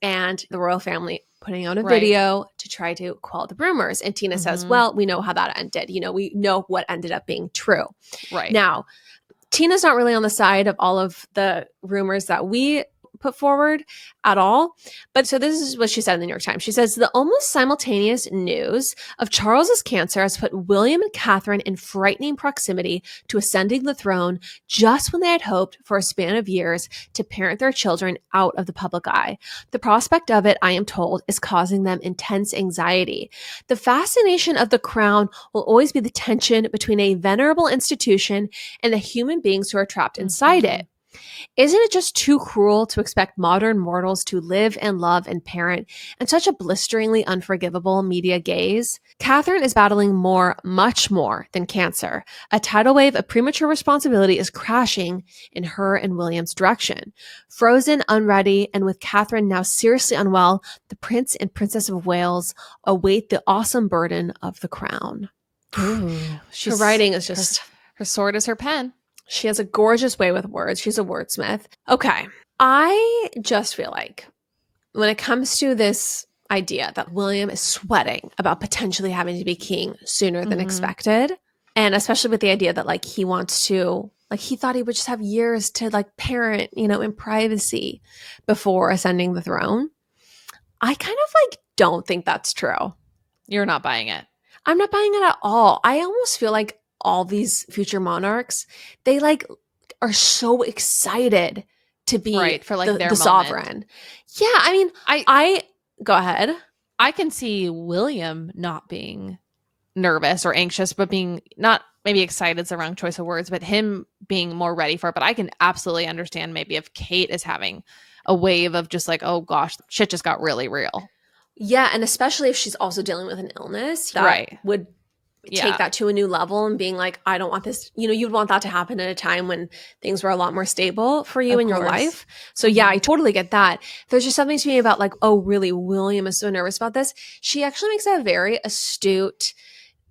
and the royal family putting out a video to try to quell the rumors. And Tina says, well, we know how that ended. We know what ended up being true. Right. Now, Tina's not really on the side of all of the rumors that we put forward at all. But so this is what she said in the New York Times. She says, the almost simultaneous news of Charles's cancer has put William and Catherine in frightening proximity to ascending the throne just when they had hoped for a span of years to parent their children out of the public eye. The prospect of it, I am told, is causing them intense anxiety. The fascination of the crown will always be the tension between a venerable institution and the human beings who are trapped inside it. Isn't it just too cruel to expect modern mortals to live and love and parent in such a blisteringly unforgivable media gaze? Catherine is battling more, much more than cancer. A tidal wave of premature responsibility is crashing in her and William's direction. Frozen, unready, and with Catherine now seriously unwell, the Prince and Princess of Wales await the awesome burden of the crown. Ooh, her writing is just... Her sword is her pen. She has a gorgeous way with words. She's a wordsmith. Okay. I just feel like when it comes to this idea that William is sweating about potentially having to be king sooner than Mhm. expected. And especially with the idea that like he wants to, like he thought he would just have years to like parent, you know, in privacy before ascending the throne. I kind of like don't think that's true. You're not buying it. I'm not buying it at all. I almost feel like all these future monarchs, they like are so excited to be Right, for like their the moment. sovereign. Yeah, I mean, I go ahead. I can see William not being nervous or anxious, but being not maybe excited is the wrong choice of words, but him being more ready for it. But I can absolutely understand maybe if Kate is having a wave of just like, oh gosh, shit just got really real. Yeah, and especially if she's also dealing with an illness that Right. would take Yeah. that to a new level and being like, I don't want this, you know, you'd want that to happen at a time when things were a lot more stable for you Of in your course. life. So yeah, I totally get that. There's just something to me about like, oh, really, William is so nervous about this. She actually makes a very astute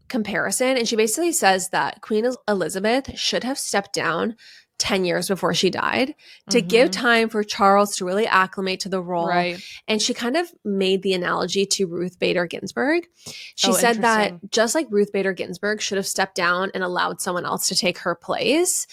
comparison. And she basically says that Queen Elizabeth should have stepped down 10 years before she died to give time for Charles to really acclimate to the role. Right. And she kind of made the analogy to Ruth Bader Ginsburg. She Oh, said that interesting. just like Ruth Bader Ginsburg should have stepped down and allowed someone else to take her place,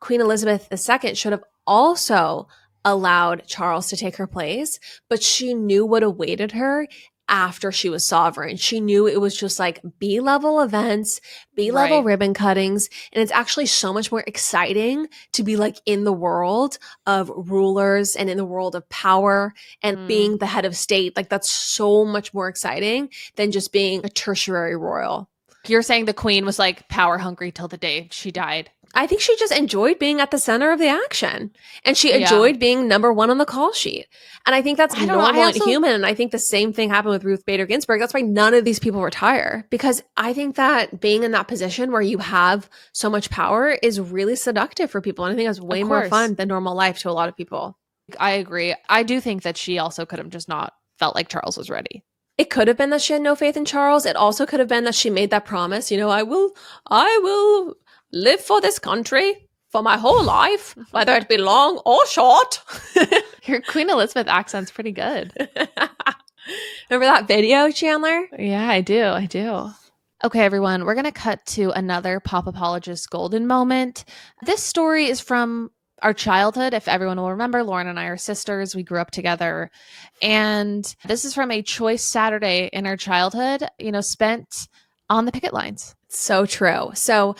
Queen Elizabeth II should have also allowed Charles to take her place, but she knew what awaited her after she was sovereign. She knew it was just like B-level events, B-level Right. ribbon cuttings, and it's actually so much more exciting to be like in the world of rulers and in the world of power and being the head of state. Like that's so much more exciting than just being a tertiary royal. You're saying the Queen was like power hungry till the day she died. I think she just enjoyed being at the center of the action and she enjoyed being number one on the call sheet. And I think that's normal and human. And I think the same thing happened with Ruth Bader Ginsburg. That's why none of these people retire, because I think that being in that position where you have so much power is really seductive for people. And I think that's way more fun than normal life to a lot of people. I agree. I do think that she also could have just not felt like Charles was ready. It could have been that she had no faith in Charles. It also could have been that she made that promise, you know, I will live for this country for my whole life, whether it be long or short. Your Queen Elizabeth accent's pretty good. Remember that video, Chanler? Yeah, I do. Okay, everyone, we're going to cut to another pop apologist golden moment. This story is from our childhood. If everyone will remember, Lauren and I are sisters. We grew up together. And this is from a choice Saturday in our childhood, you know, spent on the picket lines. So true. So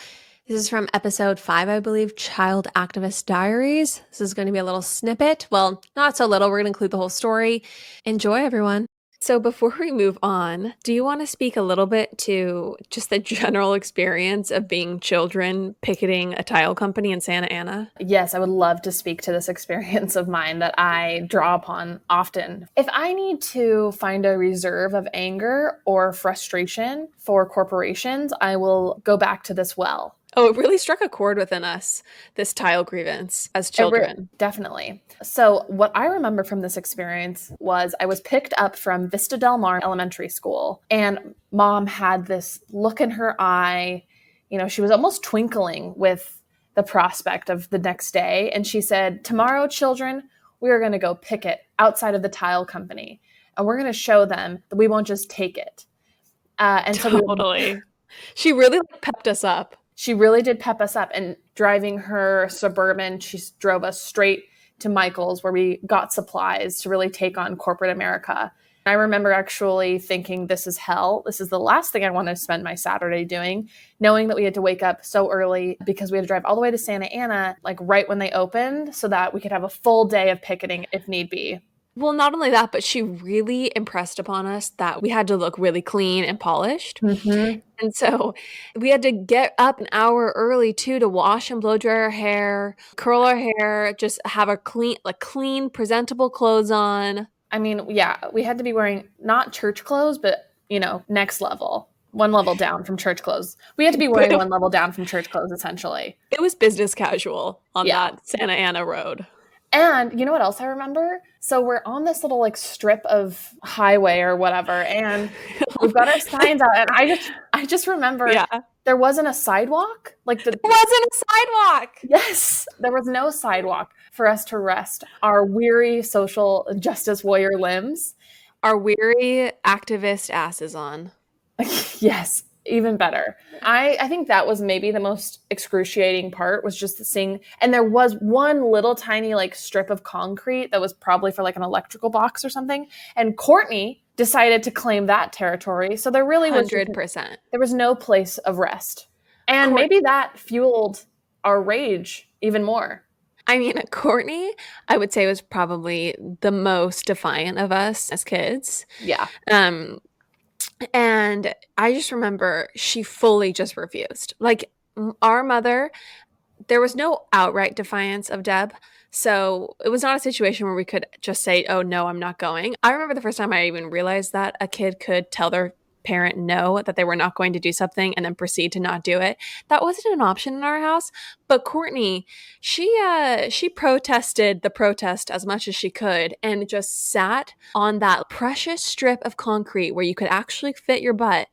this is from episode 5, I believe, Child Activist Diaries. This is going to be a little snippet. Well, not so little. We're going to include the whole story. Enjoy, everyone. So before we move on, do you want to speak a little bit to just the general experience of being children picketing a tile company in Santa Ana? Yes, I would love to speak to this experience of mine that I draw upon often. If I need to find a reserve of anger or frustration for corporations, I will go back to this well. Oh, it really struck a chord within us, this tile grievance as children. Definitely. So what I remember from this experience was I was picked up from Vista Del Mar Elementary School, and Mom had this look in her eye. You know, she was almost twinkling with the prospect of the next day. And she said, tomorrow, children, we are going to go picket outside of the tile company, and we're going to show them that we won't just take it. And so Totally. She really pepped us up. She really did pep us up, and driving her Suburban, she drove us straight to Michael's where we got supplies to really take on corporate America. I remember actually thinking, this is hell. This is the last thing I want to spend my Saturday doing, knowing that we had to wake up so early because we had to drive all the way to Santa Ana, like right when they opened, so that we could have a full day of picketing if need be. Well, not only that, but she really impressed upon us that we had to look really clean and polished. Mm-hmm. And so we had to get up an hour early too to wash and blow dry our hair, curl our hair, just have our clean, presentable clothes on. I mean, yeah, we had to be wearing not church clothes, but, you know, next level. One level down from church clothes. We had to be wearing one level down from church clothes, essentially. It was business casual on that Santa Ana road. And you know what else I remember? So we're on this little like strip of highway or whatever, and we've got our signs out. And I just remember there wasn't a sidewalk. There wasn't a sidewalk. Yes, there was no sidewalk for us to rest our weary social justice warrior limbs. Our weary activist asses on. Yes, even better. I think that was maybe the most excruciating part, was just seeing, and there was one little tiny like strip of concrete that was probably for like an electrical box or something, and Courtney decided to claim that territory. So there really was 100%. there was no place of rest. And maybe that fueled our rage even more. I mean, Courtney, I would say, was probably the most defiant of us as kids. Yeah. And I just remember she fully just refused. Like, our mother, there was no outright defiance of Deb. So it was not a situation where we could just say, oh, no, I'm not going. I remember the first time I even realized that a kid could tell their parent no, that they were not going to do something and then proceed to not do it. That wasn't an option in our house. But Courtney, she protested the protest as much as she could and just sat on that precious strip of concrete where you could actually fit your butt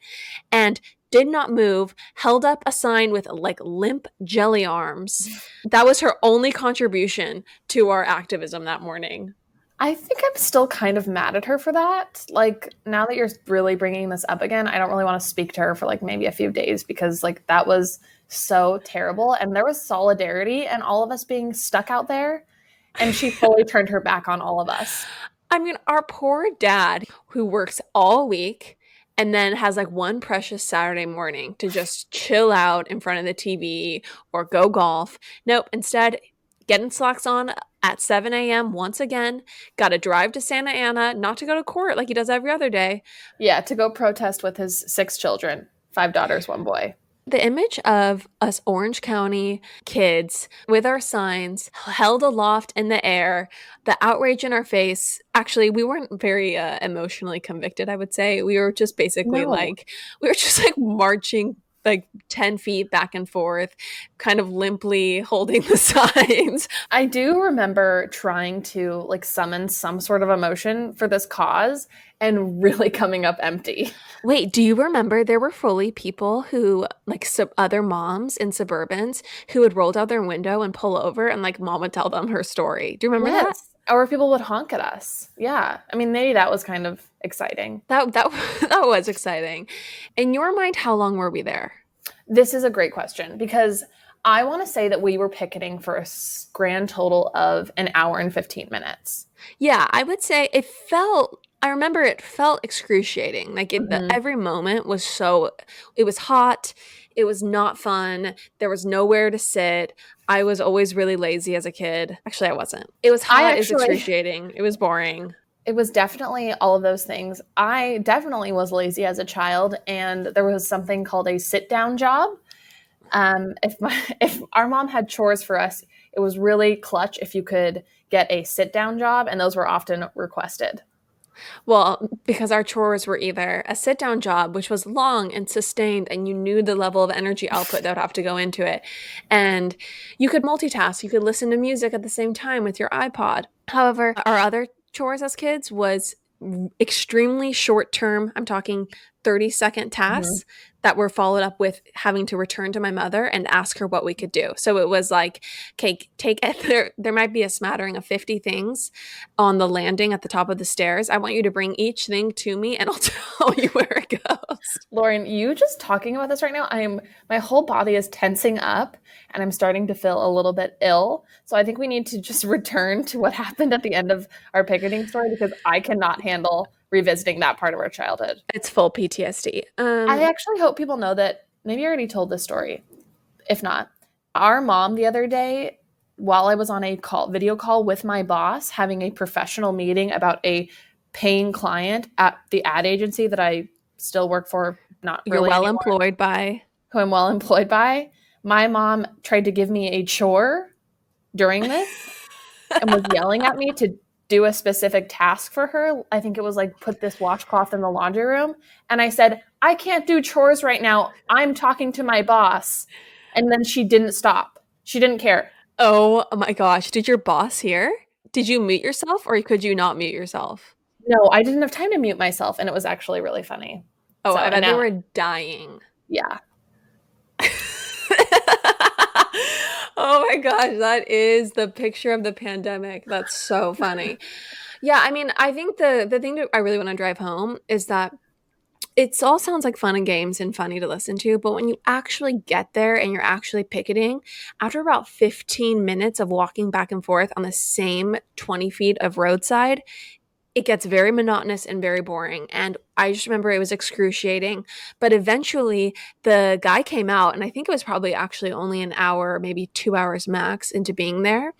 and did not move, held up a sign with like limp jelly arms. That was her only contribution to our activism that morning. I think I'm still kind of mad at her for that. Like, now that you're really bringing this up again, I don't really want to speak to her for like maybe a few days, because like that was so terrible. And there was solidarity and all of us being stuck out there. And she fully turned her back on all of us. I mean, our poor dad, who works all week and then has like one precious Saturday morning to just chill out in front of the TV or go golf. Nope. Instead, getting slacks on at 7 a.m. once again, got to drive to Santa Ana, not to go to court like he does every other day. Yeah, to go protest with his 6 children, 5 daughters, 1 boy. The image of us Orange County kids with our signs held aloft in the air, the outrage in our face. Actually, we weren't very emotionally convicted, I would say. We were just basically we were just like marching like 10 feet back and forth, kind of limply holding the signs. I do remember trying to like summon some sort of emotion for this cause and really coming up empty. Wait, do you remember there were fully people who, like other moms in Suburbans, who would roll down their window and pull over and like mom would tell them her story? Do you remember that? Or people would honk at us. Yeah. I mean, maybe that was kind of exciting. That was exciting. In your mind, how long were we there? This is a great question, because I want to say that we were picketing for a grand total of an hour and 15 minutes. Yeah, I would say I remember it felt excruciating. Like every moment was it was hot. It was not fun. There was nowhere to sit. I was always really lazy as a kid. Actually, I wasn't. It was hot. It was excruciating. It was boring. It was definitely all of those things. I definitely was lazy as a child, and there was something called a sit-down job. If our mom had chores for us, it was really clutch if you could get a sit-down job, and those were often requested. Well, because our chores were either a sit-down job, which was long and sustained, and you knew the level of energy output that would have to go into it, and you could multitask. You could listen to music at the same time with your iPod. However, our other chores as kids was extremely short-term. I'm talking 30-second tasks that were followed up with having to return to my mother and ask her what we could do. So it was like, okay, there might be a smattering of 50 things on the landing at the top of the stairs. I want you to bring each thing to me and I'll tell you where it goes. Lauren, you just talking about this right now, my whole body is tensing up and I'm starting to feel a little bit ill. So I think we need to just return to what happened at the end of our picketing story, because I cannot handle revisiting that part of our childhood. It's full PTSD. I actually hope people know that, maybe I already told this story. If not, our mom the other day, while I was on a video call with my boss, having a professional meeting about a paying client at the ad agency that I still work for, not really You're well anymore, employed by. who I'm well employed by, my mom tried to give me a chore during this and was yelling at me to do a specific task for her. I think it was like, put this washcloth in the laundry room. And I said, I can't do chores right now. I'm talking to my boss. And then she didn't stop. She didn't care. Oh my gosh. Did your boss hear? Did you mute yourself or could you not mute yourself? No, I didn't have time to mute myself. And it was actually really funny. Oh, I bet they were dying. Yeah. Oh my gosh, that is the picture of the pandemic. That's so funny. Yeah, I mean, I think the thing that I really want to drive home is that it all sounds like fun and games and funny to listen to, but when you actually get there and you're actually picketing, after about 15 minutes of walking back and forth on the same 20 feet of roadside, it gets very monotonous and very boring. And I just remember it was excruciating. But eventually, the guy came out, and I think it was probably actually only an hour, maybe 2 hours max into being there,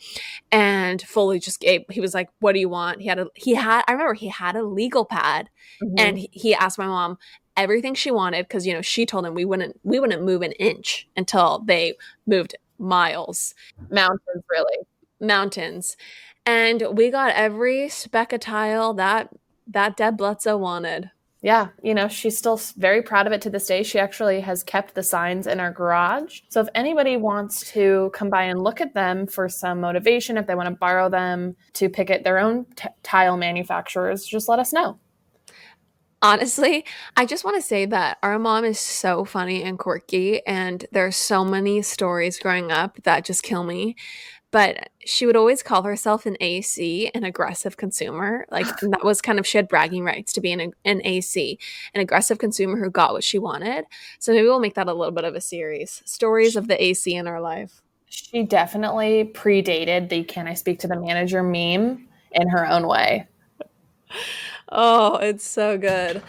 and fully just gave. He was like, "What do you want?" I remember he had a legal pad, and Mhm. he asked my mom everything she wanted because she told him we wouldn't move an inch until they moved miles, Mountains, really. mountains, and we got every speck of tile that Deb Bledsoe wanted. Yeah, she's still very proud of it to this day. She actually has kept the signs in our garage. So if anybody wants to come by and look at them for some motivation, if they want to borrow them to pick at their own tile manufacturers, just let us know. Honestly, I just want to say that our mom is so funny and quirky, and there are so many stories growing up that just kill me. But she would always call herself an AC, an aggressive consumer. Like, and that was kind of, she had bragging rights to be an AC, an aggressive consumer who got what she wanted. So maybe we'll make that a little bit of a series. Stories of the AC in our life. She definitely predated the "Can I speak to the manager" meme in her own way. Oh, it's so good.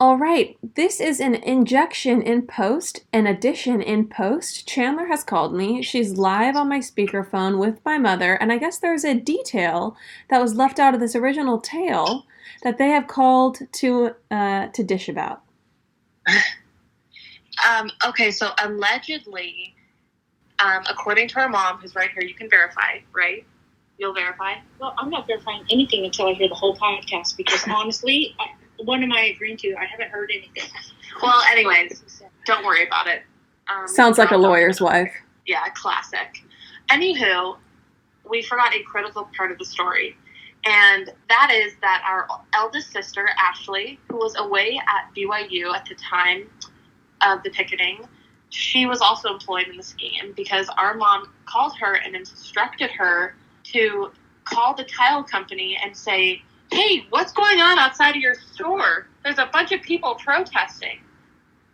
All right, this is an injection in post, an addition in post. Chanler has called me. She's live on my speakerphone with my mother, and I guess there's a detail that was left out of this original tale that they have called to dish about. Okay, so allegedly, according to her mom, who's right here, you can verify, right? You'll verify? Well, I'm not verifying anything until I hear the whole podcast because honestly, what am I agreeing to? I haven't heard anything. Well, anyways, don't worry about it. Sounds like a lawyer's wife. Yeah, classic. Anywho, we forgot a critical part of the story, and that is that our eldest sister, Ashley, who was away at BYU at the time of the picketing, she was also employed in the scheme because our mom called her and instructed her to call the tile company and say, "Hey, what's going on outside of your store? There's a bunch of people protesting."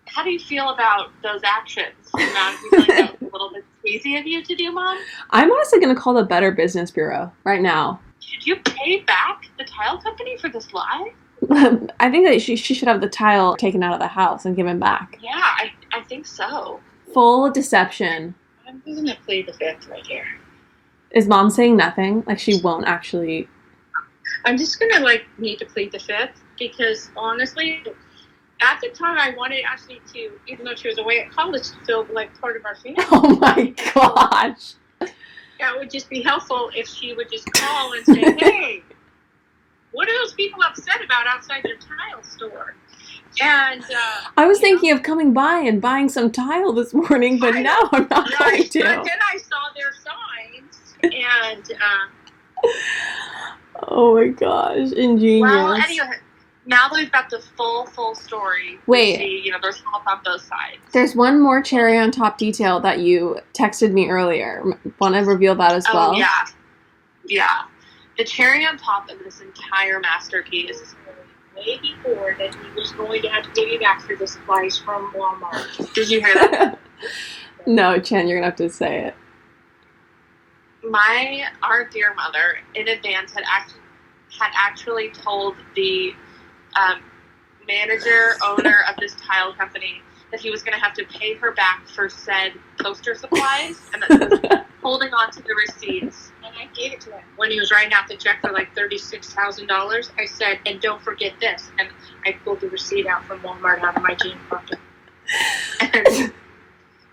How do you feel about those actions? Do you feel like that was a little bit crazy of you to do, Mom? I'm honestly going to call the Better Business Bureau right now. Should you pay back the tile company for this lie? I think that she should have the tile taken out of the house and given back. Yeah, I think so. Full deception. I'm going to plead the fifth right here. Is Mom saying nothing? Like she won't actually... I'm just going to need to plead the fifth because honestly, at the time I wanted Ashley to, even though she was away at college, to feel like part of our family. Oh my gosh. That would just be helpful if she would just call and say, "Hey, what are those people upset about outside your tile store?" And I was thinking of coming by and buying some tile this morning, but now I'm not going to. But then I saw their signs, and oh my gosh, ingenious. Well, anyway, now that we've got the full story, wait, see, there's help on both sides. There's one more cherry on top detail that you texted me earlier. Want to reveal that as well? Oh, yeah. The cherry on top of this entire masterpiece. Way before that he was going to have to give you back for the supplies from Walmart. Did you hear that? No, Chen, you're going to have to say it. Our dear mother, in advance, had actually told the owner of this tile company that he was going to have to pay her back for said poster supplies, and that he was holding on to the receipts. And I gave it to him. When he was writing out the check for $36,000, I said, "And don't forget this." And I pulled the receipt out from Walmart out of my jean pocket. And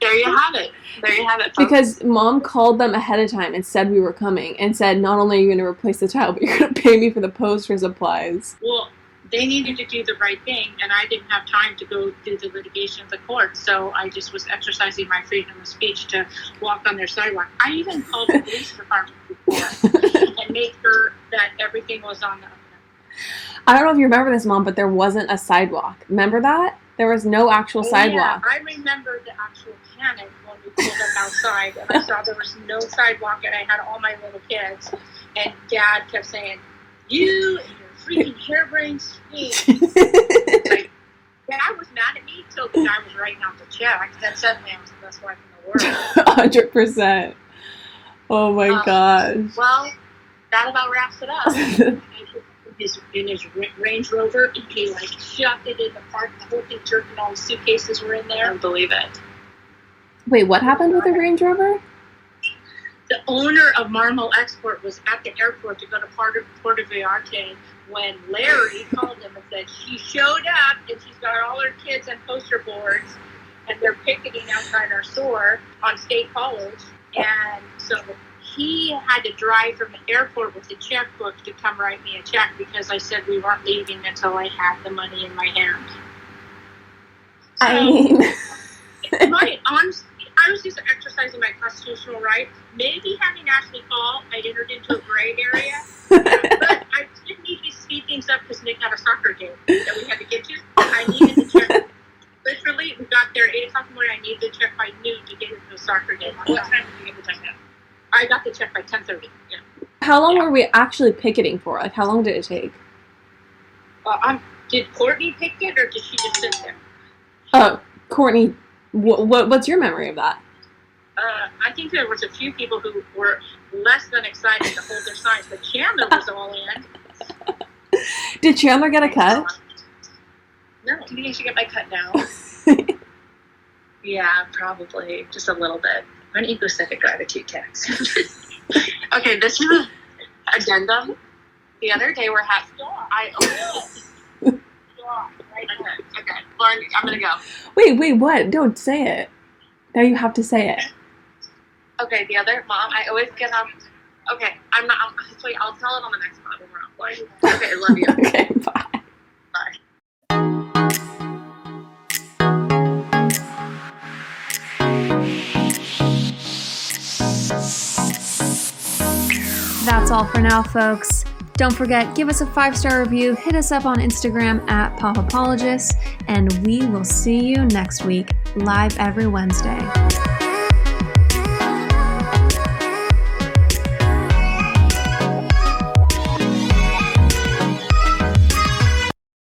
there you have it. Folks. Because Mom called them ahead of time and said we were coming and said, not only are you going to replace the tile, but you're going to pay me for the poster supplies. Well, they needed to do the right thing, and I didn't have time to go do the litigation of the court, so I just was exercising my freedom of speech to walk on their sidewalk. I even called the police department before and made sure that everything was on the up. I don't know if you remember this, Mom, but there wasn't a sidewalk. Remember that? There was no actual sidewalk. Yeah, I remember the actual panic when we pulled up outside, and I saw there was no sidewalk, and I had all my little kids, and Dad kept saying, You and your freaking harebrained speech. Like, Dad was mad at me until the guy was writing out the check. Then suddenly I was the best wife in the world. 100%. Oh my gosh. Well, that about wraps it up. In his Range Rover, he like shoved it in the park. The whole thing jerked, and all the suitcases were in there. I don't believe it. Wait, what happened with the Range Rover? The owner of Marmol Export was at the airport to go to Puerto Vallarta when Larry called him and said she showed up and she's got all her kids and poster boards and they're picketing outside our store on State College. And so he had to drive from the airport with the checkbook to come write me a check because I said we weren't leaving until I had the money in my hand. So, I mean, right, honestly, I was just exercising my constitutional right. Maybe having Ashley call, I entered into a gray area. But I did need to speed things up because Nick had a soccer game that we had to get to. I needed to check. Literally, we got there 8 o'clock in the morning. I needed to check by noon to get into a soccer game. What time did you get the check at? I got the check by 10:30. Yeah. how long were we actually picketing for? Like, how long did it take? Did Courtney pick it or did she just sit there? Courtney, what's your memory of that? I think there was a few people who were less than excited to hold their signs, but Chandler was all in. Did Chandler get a cut? No. Do you think I should get my cut now? Yeah, probably. Just a little bit. Why don't you go send a gratitude text? Okay, this is an addendum. The other day we're having... Okay, Lauren, I'm going to go. Wait, what? Don't say it. Now you have to say it. Okay, Mom, I always get okay, I'm not, wait, I'll tell it on the next pod when we're offline. Okay, I love you. Okay, bye. Bye. That's all for now, folks. Don't forget, give us a 5-star review, hit us up on Instagram at Popapologists, and we will see you next week, live every Wednesday.